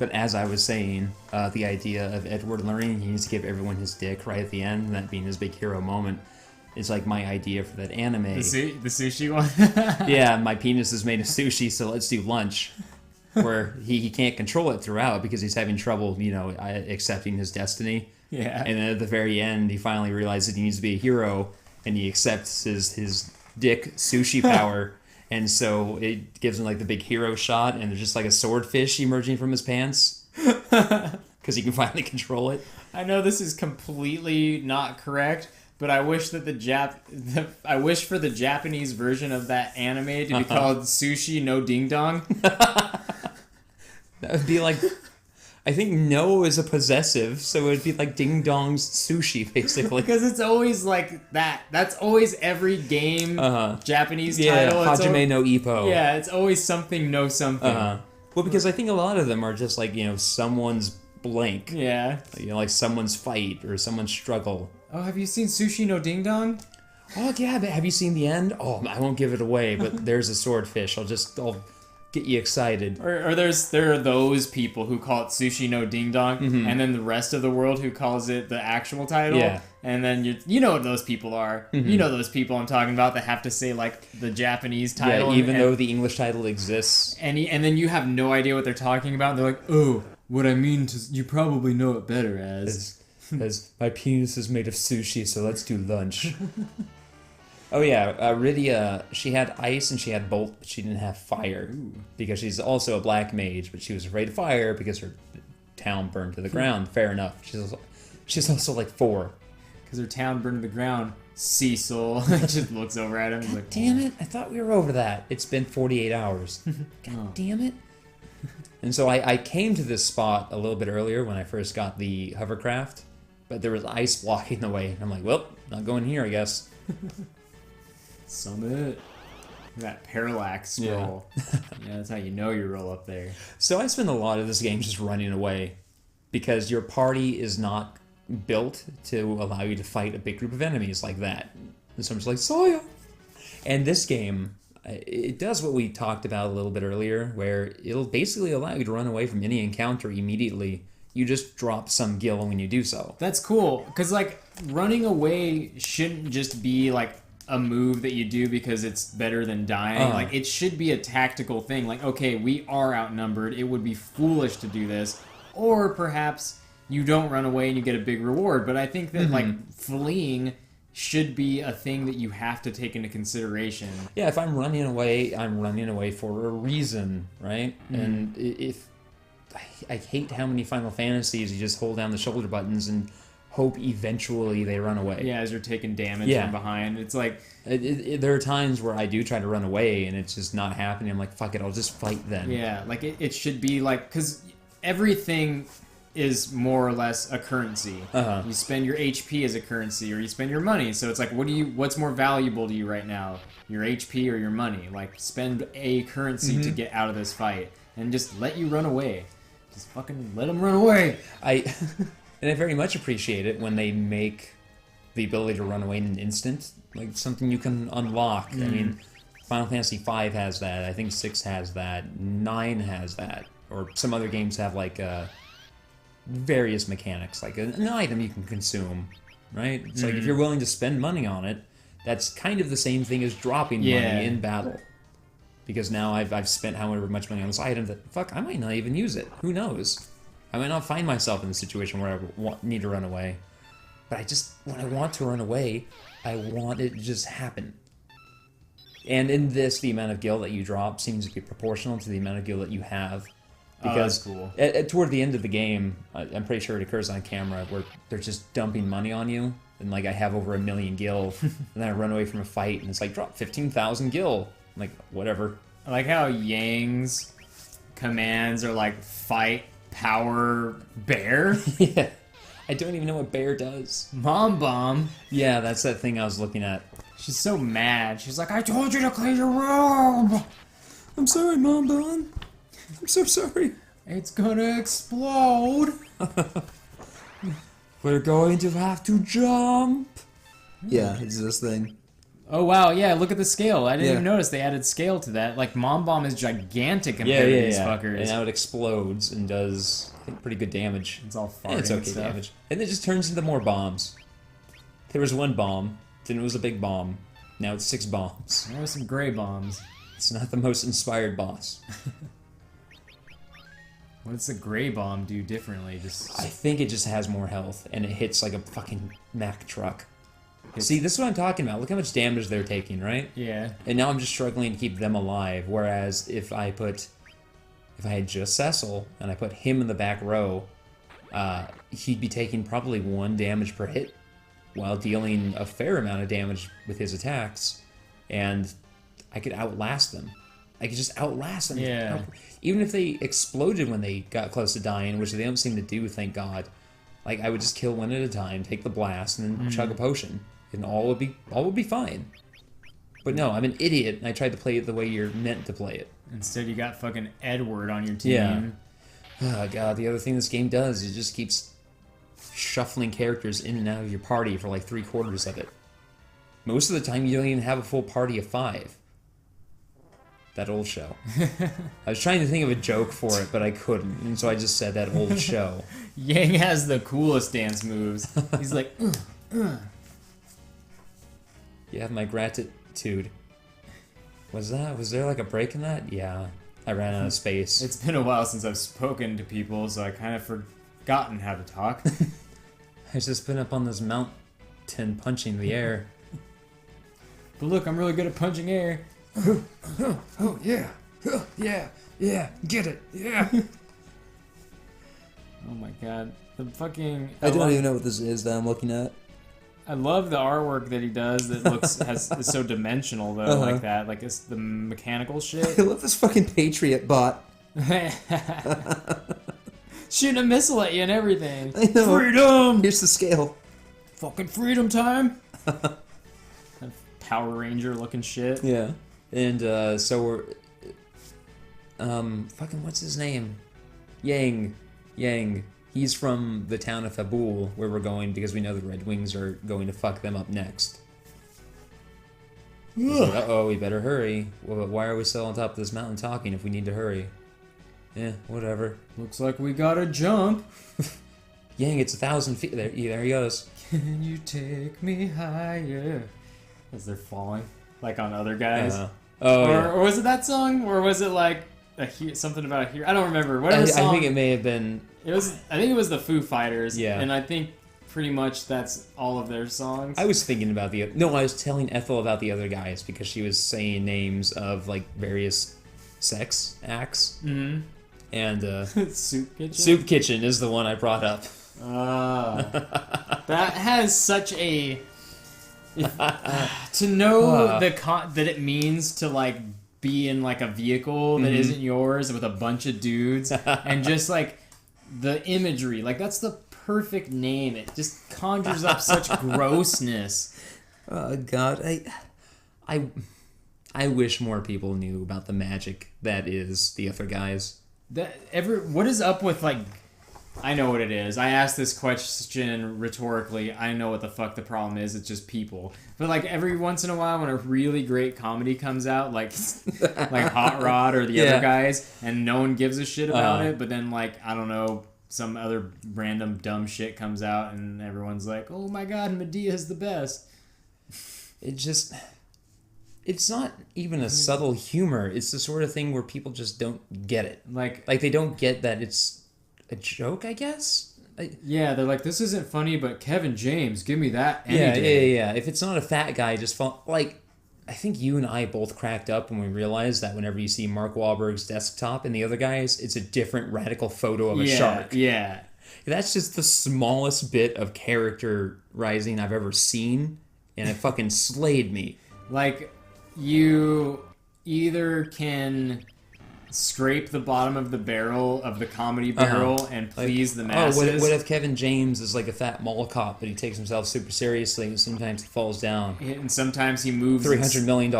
But as I was saying, the idea of Edward learning he needs to give everyone his dick right at the end, and that being his big hero moment, is like my idea for that anime. The sushi one? Yeah, my penis is made of sushi, so let's do lunch. Where he can't control it throughout because he's having trouble, accepting his destiny. Yeah. And then at the very end, he finally realizes he needs to be a hero, and he accepts his dick sushi power. And so it gives him like the big hero shot, and there's just like a swordfish emerging from his pants because he can finally control it. I know this is completely not correct, but I wish that I wish for the Japanese version of that anime to be called Sushi no Ding Dong. That would be like, I think no is a possessive, so it would be like Ding Dong's sushi, basically. Because it's always like that. That's always every game Japanese title. Yeah, Hajime no Ippo. Yeah, it's always something no something. Well, because I think a lot of them are just like, someone's blank. Yeah. Like someone's fight or someone's struggle. Oh, have you seen Sushi no Ding Dong? Oh, yeah, but have you seen the end? Oh, I won't give it away, but there's a swordfish. I'll get you excited. Or there are those people who call it Sushi no Ding Dong, and then the rest of the world who calls it the actual title. Yeah. And then you know what those people are. You know those people I'm talking about that have to say like the Japanese title. Yeah, even though the English title exists. And then you have no idea what they're talking about. They're like, oh, what I mean you probably know it better as my penis is made of sushi, so let's do lunch. Oh yeah, Rydia, she had ice and she had bolt, but she didn't have fire. Ooh. Because she's also a black mage, but she was afraid of fire because her town burned to the ground. Fair enough. She's also like 4. Because her town burned to the ground. Cecil just looks over at him and is like, damn it, I thought we were over that. It's been 48 hours. God damn it. And so I came to this spot a little bit earlier when I first got the hovercraft, but there was ice blocking the way. And I'm like, well, not going here, I guess. Summit. That parallax scroll. Yeah, that's how you know you roll up there. So I spend a lot of this game just running away because your party is not built to allow you to fight a big group of enemies like that. And so I'm just like, Saya! And this game, it does what we talked about a little bit earlier, where it'll basically allow you to run away from any encounter immediately. You just drop some gil when you do so. That's cool, because like running away shouldn't just be like a move that you do because it's better than dying. Like it should be a tactical thing. Like, okay, we are outnumbered. It would be foolish to do this, or perhaps you don't run away and you get a big reward. But I think that like fleeing should be a thing that you have to take into consideration. Yeah, if I'm running away for a reason, right? And if I hate how many Final Fantasies you just hold down the shoulder buttons and hope eventually they run away. Yeah, as you're taking damage from behind. It's like... there are times where I do try to run away and it's just not happening. I'm like, fuck it, I'll just fight then. Yeah, like it should be like... Because everything is more or less a currency. You spend your HP as a currency or you spend your money. So it's like, what's more valuable to you right now? Your HP or your money? Like, spend a currency to get out of this fight and just let you run away. Just fucking let them run away. And I very much appreciate it when they make the ability to run away in an instant like something you can unlock. I mean, Final Fantasy V has that. I think 6 has that. 9 has that. Or some other games have like various mechanics, like an item you can consume, right? It's like if you're willing to spend money on it, that's kind of the same thing as dropping money in battle. Because now I've spent however much money on this item that, fuck, I might not even use it. Who knows? I might not find myself in a situation where I need to run away. But when I want to run away, I want it to just happen. And in this, the amount of gil that you drop seems to be proportional to the amount of gil that you have. Because that's cool. Toward the end of the game, I'm pretty sure it occurs on camera, where they're just dumping money on you. And like, I have over 1 million gil. And then I run away from a fight, and it's like, drop 15,000 gil. I'm like, whatever. I like how Yang's commands are like, fight, power, bear? Yeah. I don't even know what bear does. Mom bomb. Yeah, that's that thing I was looking at. She's so mad. She's like, I told you to clean your room. I'm sorry, Mom Bon. I'm so sorry. It's gonna explode. We're going to have to jump. Yeah, it's this thing. Oh wow, yeah, look at the scale. I didn't Yeah. even notice they added scale to that. Like Mom Bomb is gigantic compared to these fuckers. And now it explodes and does, I think, pretty good damage. It's all farting And it's okay stuff. damage. And it just turns into more bombs. There was one bomb, then it was a big bomb. Now it's 6 bombs. There were some gray bombs. It's not the most inspired boss. What does the gray bomb do differently? Just I think it just has more health, and it hits like a fucking Mack truck. See, this is what I'm talking about. Look how much damage they're taking, right? yeah. And now I'm just struggling to keep them alive. Whereas if I had just Cecil and I put him in the back row, he'd be taking probably 1 damage per hit while dealing a fair amount of damage with his attacks, and I could outlast them. I could just outlast them. Yeah. Even if they exploded when they got close to dying, which they don't seem to do, thank God. Like, I would just kill one at a time, take the blast, and then chug a potion, and all would be fine. But no, I'm an idiot, and I tried to play it the way you're meant to play it. Instead, you got fucking Edward on your team. Yeah. Oh god, the other thing this game does is it just keeps shuffling characters in and out of your party for like 3/4 of it. Most of the time, you don't even have a full party of 5. That old show. I was trying to think of a joke for it, but I couldn't, and so I just said that old show. Yang has the coolest dance moves. He's like, You have my gratitude. Was there like a break in that? Yeah. I ran out of space. It's been a while since I've spoken to people, so I kind of forgotten how to talk. I've just been up on this mountain punching the air. But look, I'm really good at punching air. Oh, yeah. Yeah. Get it. Yeah. Oh my god. The fucking... I don't even know what this is that I'm looking at. I love the artwork that he does that is so dimensional, though, like that. Like, it's the mechanical shit. I love this fucking Patriot bot. Shooting a missile at you and everything. I know. Freedom! Here's the scale. Fucking freedom time! Power Ranger looking shit. Yeah. And, so we're... fucking what's his name? Yang. He's from the town of Fabul, where we're going because we know the Red Wings are going to fuck them up next. So, uh-oh, we better hurry. Well, why are we still on top of this mountain talking if we need to hurry? Yeah, whatever. Looks like we gotta jump. Yang, it's 1,000 feet. There he goes. Can you take me higher? As they're falling, like on other guys. Or was it that song? Or was it like something about a hero? I don't remember. Whatever song. I think it may have been... I think it was the Foo Fighters. Yeah. And I think pretty much that's all of their songs. I was thinking about I was telling Ethel about the other guys because she was saying names of like various sex acts. Mm-hmm. And Soup Kitchen? Soup Kitchen is the one I brought up. That has such a... to know that it means to like be in like a vehicle that isn't yours with a bunch of dudes and just like the imagery, like that's the perfect name. It just conjures up such grossness. Oh god, I wish more people knew about the magic that is the other guys. What is up with like... I know what it is. I asked this question rhetorically. I know what the fuck the problem is. It's just people. But like every once in a while when a really great comedy comes out, like Hot Rod or the other guys, and no one gives a shit about it, but then like, I don't know, some other random dumb shit comes out and everyone's like, oh my god, Medea's the best. It's not even a subtle humor. It's the sort of thing where people just don't get it. Like they don't get that it's a joke, I guess? Yeah, they're like, this isn't funny, but Kevin James, give me that any day. Yeah. If it's not a fat guy, just like, I think you and I both cracked up when we realized that whenever you see Mark Wahlberg's desktop and the other guys, it's a different radical photo of a shark. Yeah. That's just the smallest bit of characterizing I've ever seen, and it fucking slayed me. Like, you either can scrape the bottom of the barrel of the comedy barrel and please the masses. What if Kevin James is like a fat mall cop, but he takes himself super seriously and sometimes he falls down? And sometimes he moves... $300 million.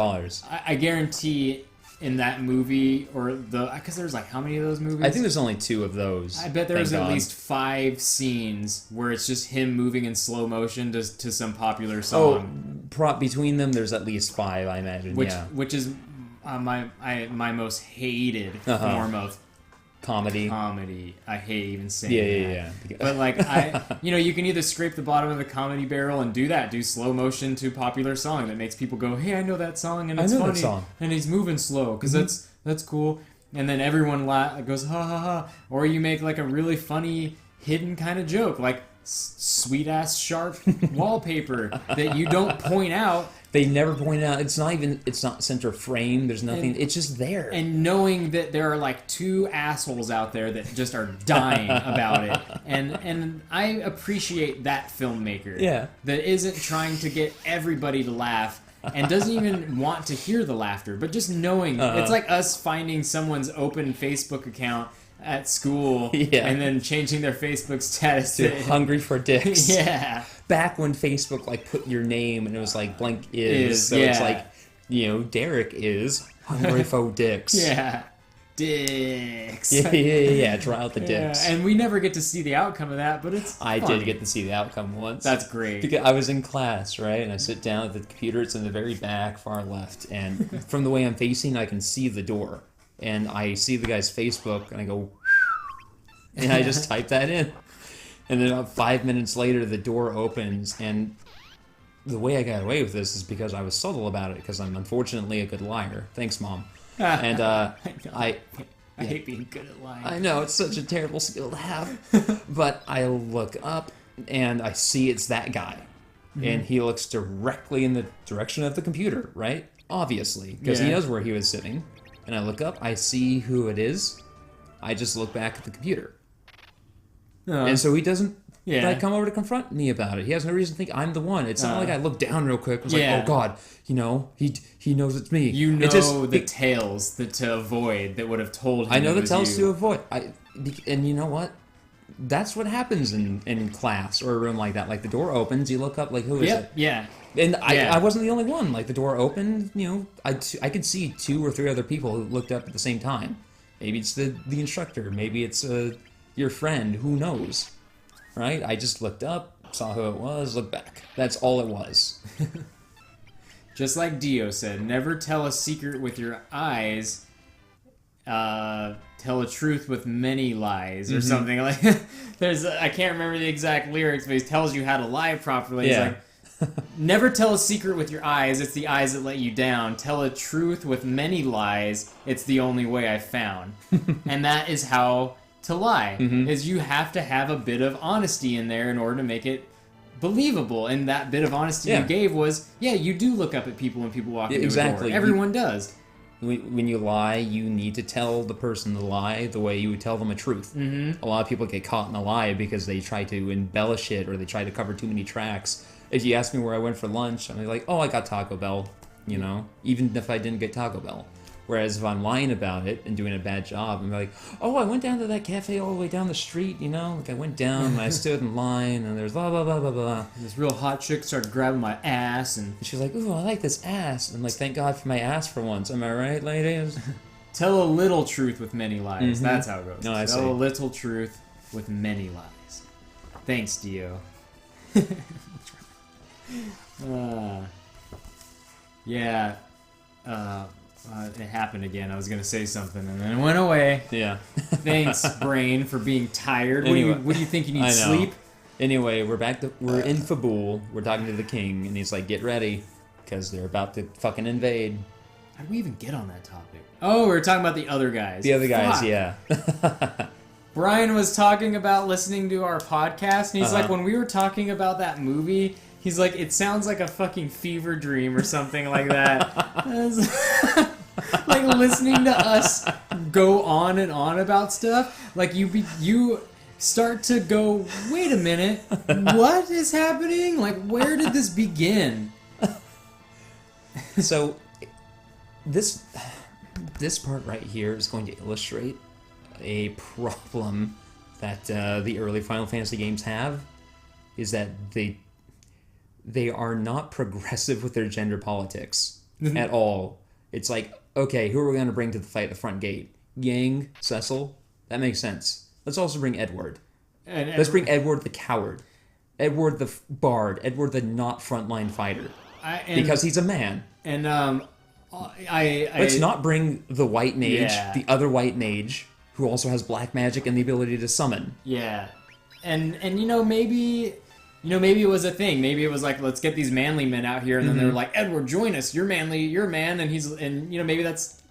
I guarantee in that movie, or because there's like how many of those movies? I think there's only 2 of those. I bet there's at least 5 scenes where it's just him moving in slow motion to some popular song. Between them, there's at least 5, I imagine. Which is my most hated form of comedy. I hate even saying that. Yeah. But like you can either scrape the bottom of the comedy barrel and do slow motion to popular song that makes people go, hey, I know that song and it's funny and he's moving slow because that's cool, and then everyone goes ha ha ha, or you make like a really funny hidden kind of joke like sweet ass sharp wallpaper that you don't point out. They never point out. It's not center frame. There's nothing. It's just there. And knowing that there are like 2 assholes out there that just are dying about it. And I appreciate that filmmaker. Yeah. That isn't trying to get everybody to laugh and doesn't even want to hear the laughter, but just knowing. It's like us finding someone's open Facebook account at school and then changing their Facebook status to hungry for dicks. Yeah. Back when Facebook like put your name and it was like blank is. So it's like, Derek is hungry for dicks. Yeah. Dicks. Yeah. Try out the dicks. And we never get to see the outcome of that, but it's I funny. did get to see the outcome once. That's great. Because I was in class, right? And I sit down at the computer. It's in the very back, far left. And from the way I'm facing, I can see the door. And I see the guy's Facebook, and I go, and I just type that in. And then about 5 minutes later, the door opens, and the way I got away with this is because I was subtle about it, because I'm unfortunately a good liar. Thanks, Mom. And I hate being good at lying. I know, it's such a terrible skill to have. But I look up, and I see it's that guy. Mm-hmm. And he looks directly in the direction of the computer, right? Obviously, because he knows where he was sitting. And I look up, I see who it is. I just look back at the computer. And so he doesn't come over to confront me about it. He has no reason to think I'm the one. It's not like I look down real quick. I was like, oh God, he knows it's me. You know the tales to avoid that would have told him. I know the tales to avoid. And you know what? That's what happens in class or a room like that. Like the door opens, you look up, like who is it? Yeah. And I wasn't the only one. Like the door opened, I could see 2 or 3 other people who looked up at the same time. Maybe it's the instructor. Maybe it's your friend. Who knows? Right? I just looked up, saw who it was, looked back. That's all it was. Just like Dio said, never tell a secret with your eyes. Tell a truth with many lies, or something like. I can't remember the exact lyrics, but he tells you how to lie properly. Yeah. He's like, never tell a secret with your eyes, it's the eyes that let you down. Tell a truth with many lies, it's the only way I found. And that is how to lie, is you have to have a bit of honesty in there in order to make it believable. And that bit of honesty you gave was, you do look up at people when people walk into a door. Everyone does. When you lie, you need to tell the person the lie the way you would tell them a truth. A lot of people get caught in a lie because they try to embellish it or they try to cover too many tracks. If you ask me where I went for lunch, I'm like, oh, I got Taco Bell, even if I didn't get Taco Bell. Whereas if I'm lying about it and doing a bad job, I'm like, oh, I went down to that cafe all the way down the street, Like I went down and I stood in line and there's blah, blah, blah, blah, blah. And this real hot chick started grabbing my ass and she's like, ooh, I like this ass. And I'm like, thank God for my ass for once. Am I right, ladies? Tell a little truth with many lies. That's how it goes. No, Tell a little truth with many lies. Thanks, Dio. It happened again. I was going to say something, and then it went away. Yeah. Thanks, brain, for being tired. Anyway, what do you think? You need sleep? Anyway, we're in Fabul. We're talking to the king, and he's like, get ready, because they're about to fucking invade. How did we even get on that topic? Oh, we were talking about the other guys. The other guys, yeah. Brian was talking about listening to our podcast, and he's like, when we were talking about that movie, he's like, it sounds like a fucking fever dream or something like that. Like listening to us go on and on about stuff. Like you start to go, wait a minute, what is happening? Like, where did this begin? So, this part right here is going to illustrate a problem that the early Final Fantasy games have, is that they are not progressive with their gender politics at all. It's like okay, who are we going to bring to the fight at the front gate? Yang, Cecil? That makes sense. Let's also bring Edward. Let's bring Edward the coward. Edward the bard. Edward the not frontline fighter. Because he's a man. And let's not bring the white mage, the other white mage, who also has black magic and the ability to summon. Yeah. And maybe it was a thing. Maybe it was like, let's get these manly men out here, and then they were like, Edward, join us. You're manly. You're a man, and maybe that's.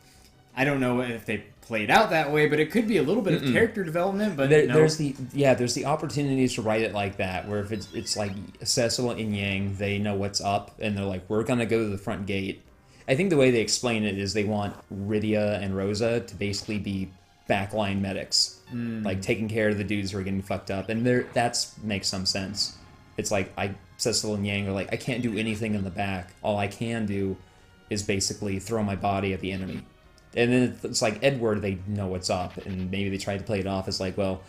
I don't know if they played out that way, but it could be a little bit of character development. But there's the opportunities to write it like that, where if it's like Cecil and Yang, they know what's up, and they're like, we're gonna go to the front gate. I think the way they explain it is they want Rydia and Rosa to basically be backline medics, like taking care of the dudes who are getting fucked up, and makes some sense. It's like Cecil and Yang are like, I can't do anything in the back. All I can do is basically throw my body at the enemy. And then it's like Edward, they know what's up, and maybe they tried to play it off as like, well,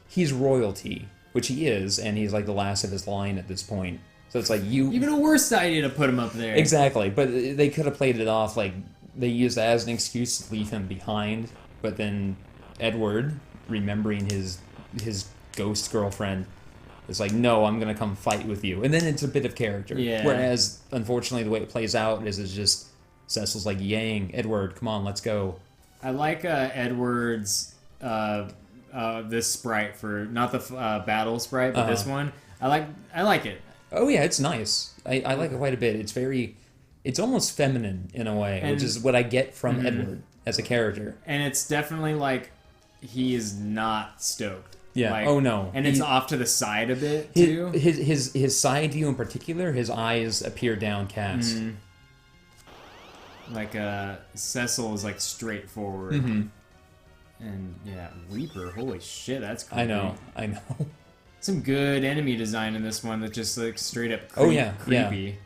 he's royalty, which he is, and he's like the last of his line at this point. So it's like even a worse idea to put him up there. Exactly, but they could have played it off like they used that as an excuse to leave him behind, but then Edward, remembering his ghost girlfriend, is like, no, I'm gonna come fight with you, and then it's a bit of character. Yeah. Whereas, unfortunately, the way it plays out is it's just Cecil's like, Yang, Edward, come on, let's go. I like Edward's this sprite for not the battle sprite, but this one. I like it. Oh yeah, it's nice. I like it quite a bit. It's almost feminine in a way, which is what I get from Edward as a character. And it's definitely like he is not stoked. Yeah. Like, oh no. And it's off to the side a bit too. His side view in particular, his eyes appear downcast. Like Cecil is like straightforward. And yeah, Reaper, holy shit, that's creepy. I know. Some good enemy design in this one that just like straight up creepy.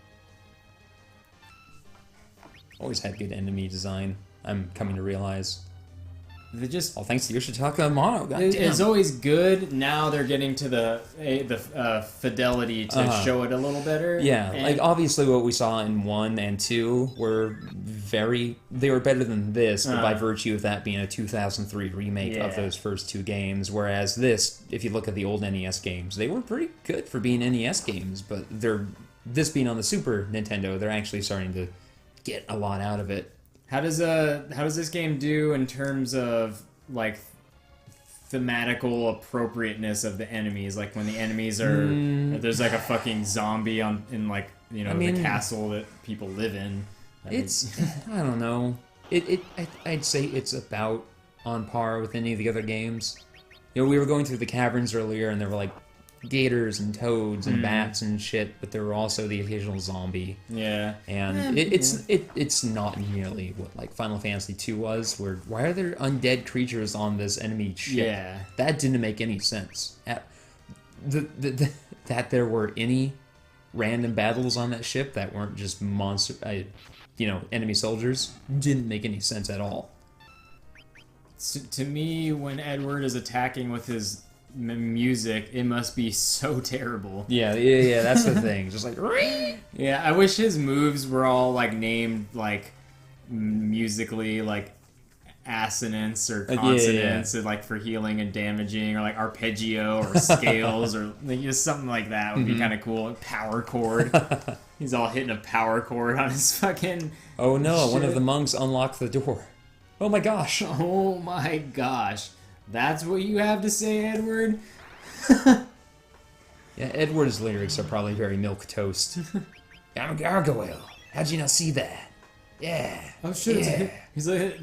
Always had good enemy design, I'm coming to realize. They just thanks to Yoshitaka Amano. It's always good. Now they're getting to the fidelity to show it a little better. Yeah, like obviously what we saw in 1 and 2 were they were better than this, but by virtue of that being a 2003 remake of those first two games. Whereas this, if you look at the old NES games, they were pretty good for being NES games, but this being on the Super Nintendo, they're actually starting to get a lot out of it. How does this game do in terms of like thematical appropriateness of the enemies? Like when the enemies are there's like a fucking zombie in like the castle that people live in. I don't know. I'd say it's about on par with any of the other games. We were going through the caverns earlier, and there were like gators and toads and bats and shit, but there were also the occasional zombie. Yeah. And it's not nearly what like Final Fantasy II was, where why are there undead creatures on this enemy ship? Yeah. That didn't make any sense. That there were any random battles on that ship that weren't just enemy soldiers didn't make any sense at all. To me, when Edward is attacking with his music, it must be so terrible. Yeah, that's the thing. Just like, yeah, I wish his moves were all like named like musically like assonance or consonants, and like for healing and damaging, or like arpeggio or scales or like, just something like that would be kind of cool. Power chord. He's all hitting a power chord on his fucking. Oh no! shit. One of the monks unlocked the door. Oh my gosh! Oh my gosh! That's what you have to say, Edward? Yeah, Edward's lyrics are probably very milquetoast. I'm a gargoyle. How'd you not see that? Yeah. Oh shit! Yeah. He's like,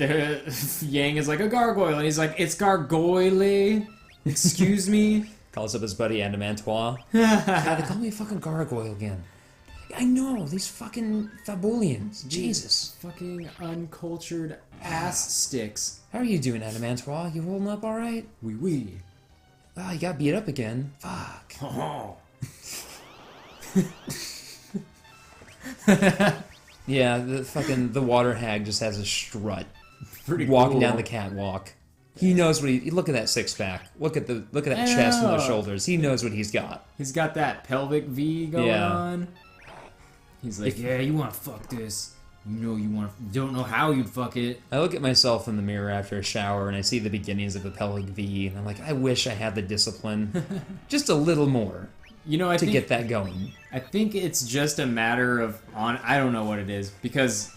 Yang is like a gargoyle, and he's like, it's gargoyle. Excuse me. Calls up his buddy Adamantois. God, they call me a fucking gargoyle again. I know, these fucking Fabulians. Jesus. Fucking uncultured ass sticks. How are you doing, Adamantois? You holding up alright? Oui. Oh, you got beat up again. Fuck. Oh. Yeah, the water hag just has a strut. Pretty walking cool. down the catwalk. He knows what look at that six pack. Look at that chest and those shoulders. He knows what he's got. He's got that pelvic V going on. He's like, yeah, you want to fuck this. you don't know how you'd fuck it. I look at myself in the mirror after a shower and I see the beginnings of a pelvic V, and I'm like, I wish I had the discipline, just a little more, I think, get that going. I think it's just a matter of I don't know what it is, because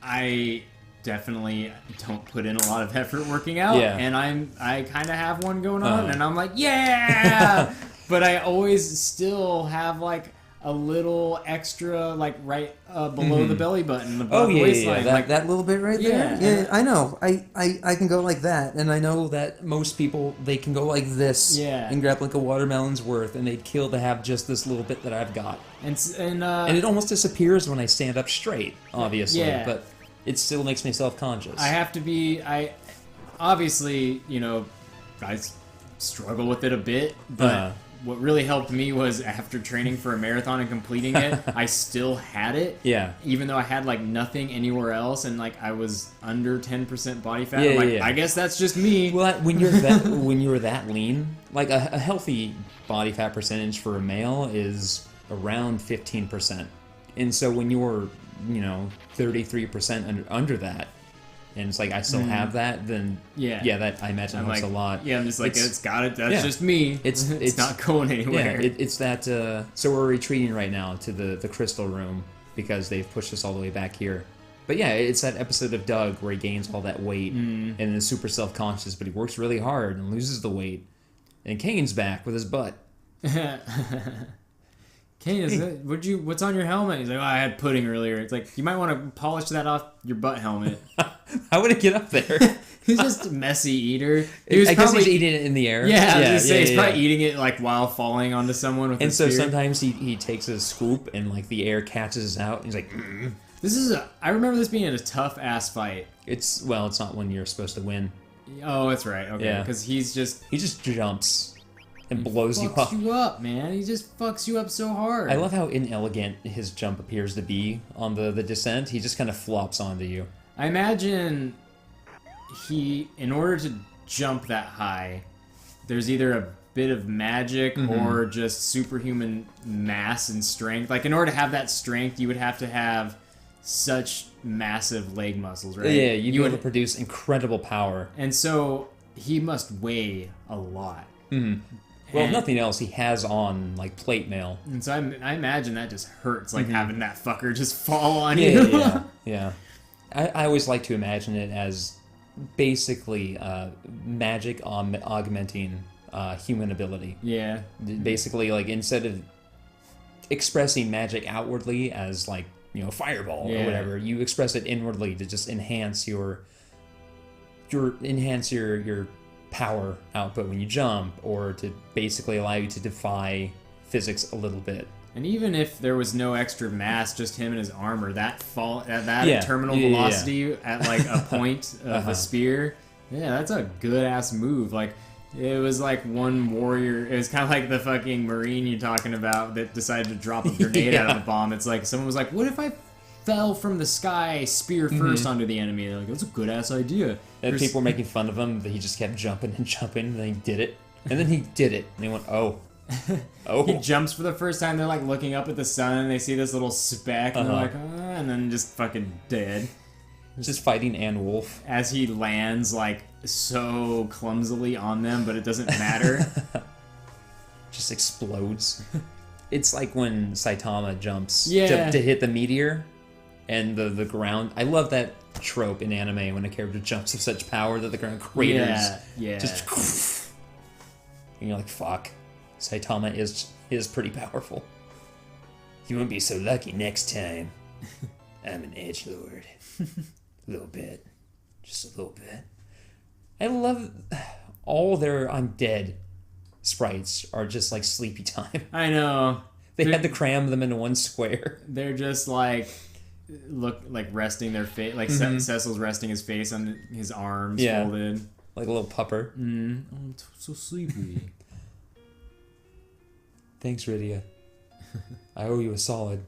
I definitely don't put in a lot of effort working out, and I kind of have one going on, and I'm like, yeah, but I always still have like a little extra, like right below the belly button, above the waistline. That little bit right there. Yeah, I know. I can go like that, and I know that most people, they can go like this and grab like a watermelon's worth, and they'd kill to have just this little bit that I've got. And it almost disappears when I stand up straight, obviously, but it still makes me self-conscious. I have to be, obviously, I struggle with it a bit, but what really helped me was after training for a marathon and completing it, I still had it. Yeah. Even though I had like nothing anywhere else, and like I was under 10% body fat. I guess that's just me. Well, when you're that lean, like a healthy body fat percentage for a male is around 15%. And so when you're, 33% under that, and it's like I still have that, then that I imagine helps a lot. Yeah, I'm just like, that's just me. It's not going anywhere. Yeah, it's that. So we're retreating right now to the crystal room because they've pushed us all the way back here. But yeah, it's that episode of Doug where he gains all that weight and is super self-conscious, but he works really hard and loses the weight. And Kane's back with his butt. Kane, what's on your helmet? He's like, I had pudding earlier. It's like, you might want to polish that off your butt helmet. How would it get up there? He's just a messy eater. I guess he's eating it in the air. Yeah, he's probably eating it like while falling onto someone with his spear. Sometimes he takes a scoop and like the air catches out and he's like, I remember this being a tough ass fight. It's not when you're supposed to win. Oh, that's right. Okay, because he just jumps and blows you up. Fucks you up, man. He just fucks you up so hard. I love how inelegant his jump appears to be on the descent. He just kind of flops onto you. I imagine in order to jump that high, there's either a bit of magic or just superhuman mass and strength. Like, in order to have that strength, you would have to have such massive leg muscles, right? Yeah, you'd be able to produce incredible power. And so he must weigh a lot. Well, if nothing else, he has on, like, plate mail. And so I imagine that just hurts, like, having that fucker just fall on you. Yeah. I always like to imagine it as basically magic augmenting human ability. Yeah. Basically, like, instead of expressing magic outwardly as, like, fireball or whatever, you express it inwardly to just enhance your power output when you jump, or to basically allow you to defy physics a little bit. And even if there was no extra mass, just him and his armor, that terminal velocity at like a point of a spear, that's a good ass move. Like, it was like one warrior, it was kind of like the fucking Marine you're talking about that decided to drop a grenade out of the bomb. It's like someone was like, what if I fell from the sky spear first onto the enemy? They're like, that's a good ass idea. And people were making fun of him that he just kept jumping and jumping, and then he did it. And then he did it, and they went, oh. He jumps for the first time, they're like looking up at the sun, and they see this little speck, and they're like, and then just fucking dead. Just fighting Ann Wolf. As he lands like so clumsily on them, but it doesn't matter. Just explodes. It's like when Saitama jumps to hit the meteor. And the ground, I love that trope in anime when a character jumps with such power that the ground craters. Just and you're like, fuck, Saitama is pretty powerful. You won't be so lucky next time. I'm an edgelord. A little bit. Just a little bit. I love all their I'm dead sprites are just like Sleepy Time. I know. They had to cram them into one square. They're just like resting their face, like Cecil's resting his face on his arms folded, like a little pupper. I'm so sleepy. Thanks, Rydia. I owe you a solid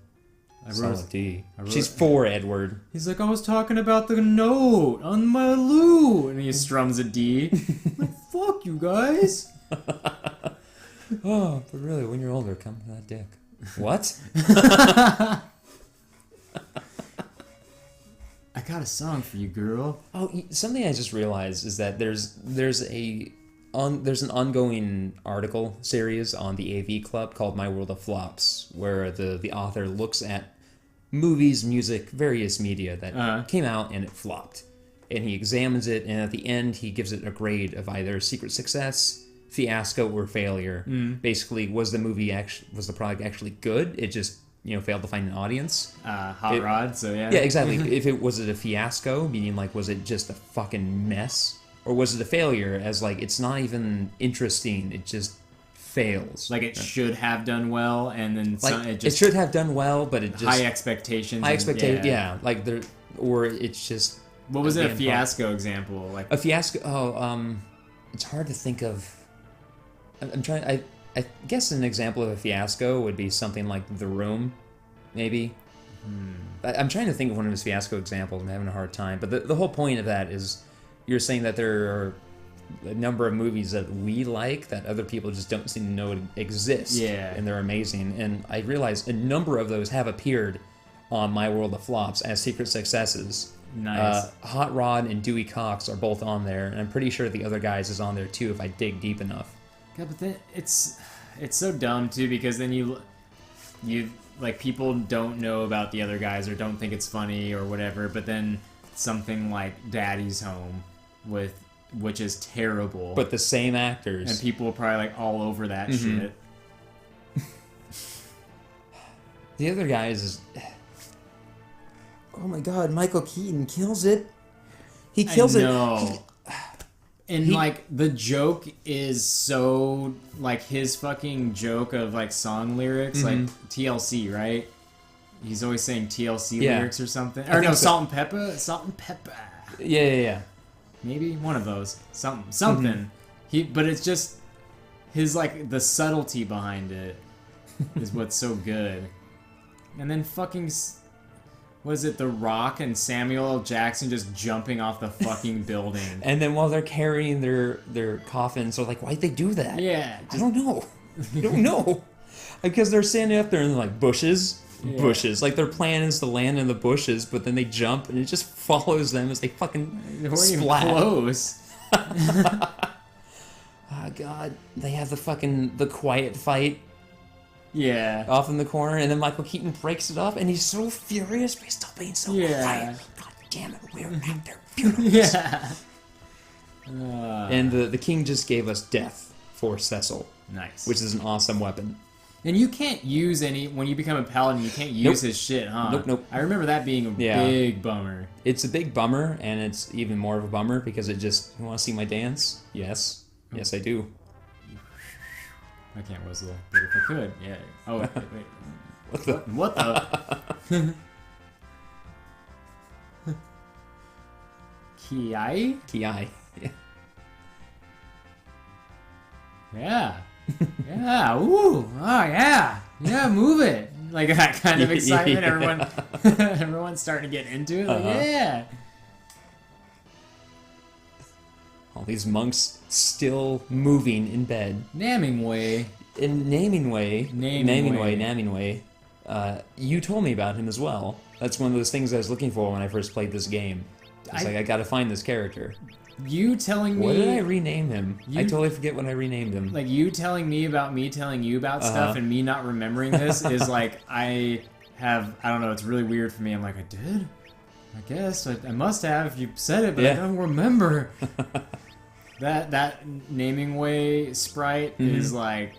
D. She's 4, Edward. He's like, I was talking about the note on my lute, and he strums a D. Like, fuck you guys. Oh, but really, when you're older, come to that dick. What? got a song for you, girl. Oh, something I just realized is that there's an ongoing article series on the AV Club called My World of Flops, where the author looks at movies, music, various media that came out and it flopped. And he examines it, and at the end he gives it a grade of either secret success, fiasco, or failure. Basically, was the product actually good? It just failed to find an audience. Hot rod, so yeah. Yeah, exactly. Was it a fiasco, meaning like was it just a fucking mess? Or was it a failure as like it's not even interesting, it just fails. Like it should have done well, and then it should have done well, but it just high expectations. Yeah. Like there, or it's just. What was a fiasco example? Like a fiasco? It's hard to think of. I'm trying. I guess an example of a fiasco would be something like The Room, maybe. I'm trying to think of one of his fiasco examples. I'm having a hard time. But the whole point of that is you're saying that there are a number of movies that we like that other people just don't seem to know exist. Yeah. And they're amazing. And I realized a number of those have appeared on My World of Flops as secret successes. Nice. Hot Rod and Dewey Cox are both on there, and I'm pretty sure the other guys is on there too if I dig deep enough. Yeah, but then it's so dumb too, because then you like people don't know about the other guys or don't think it's funny or whatever, but then something like Daddy's Home which is terrible, but the same actors, and people are probably like all over that shit. The other guys is, oh my god, Michael Keaton kills it. He kills it. And like the joke is so like his fucking joke of like song lyrics, like TLC, right? He's always saying TLC lyrics or something. Or no, Salt and Pepper. Salt and Pepper. Yeah. Maybe one of those. Something. But it's just his like the subtlety behind it is what's so good. And then fucking. Was it The Rock and Samuel L. Jackson just jumping off the fucking building? And then while they're carrying their coffins, they're like, why'd they do that? Yeah. I don't know. I don't know. Because they're standing up there in like bushes. Yeah. Bushes. Like their plan is to land in the bushes, but then they jump and it just follows them as they fucking splat. Even close. Oh god. They have the quiet fight. Yeah. Off in the corner, and then Michael Keaton breaks it up, and he's so furious, but he's still being so quiet. God damn it, we're at their funerals. Yeah. And the king just gave us death for Cecil. Nice. Which is an awesome weapon. And you can't use when you become a paladin, you can't use his shit, huh? Nope. I remember that being a big bummer. It's a big bummer, and it's even more of a bummer because it just, you want to see my dance? Yes. Yes, I do. I can't whistle, but if I could, yeah. Oh, wait. What the? Kiai? Kiai. Yeah. Yeah. Ooh. Oh, yeah. Yeah, move it. Like that kind of excitement. Everyone's starting to get into it. Like, yeah. All these monks still moving in bed. Naming way. You told me about him as well. That's one of those things I was looking for when I first played this game. It's like, I gotta find this character. You telling me... What did I rename him? I totally forget what I renamed him. Like, you telling me telling you about stuff and me not remembering this is like, I don't know, it's really weird for me. I'm like, I did? I guess. I must have if you said it, but I don't remember. That naming way sprite is like,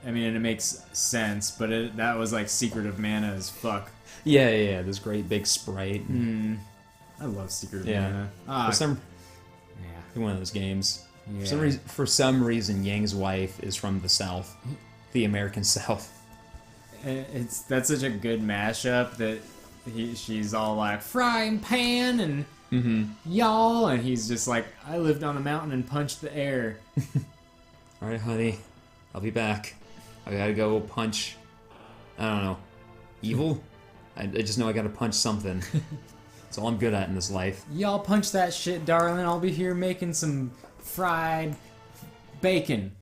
I mean, and it makes sense, but that was like Secret of Mana as fuck. Yeah, this great big sprite. I love Secret of Mana. One of those games. Yeah. For some reason, Yang's wife is from the South, the American South. That's such a good mashup that she's all like frying pan and y'all, and he's just like, I lived on a mountain and punched the air. All right, honey, I'll be back. I gotta go punch. I don't know, evil. I just know I gotta punch something. That's all I'm good at in this life. Y'all punch that shit, darling. I'll be here making some fried bacon.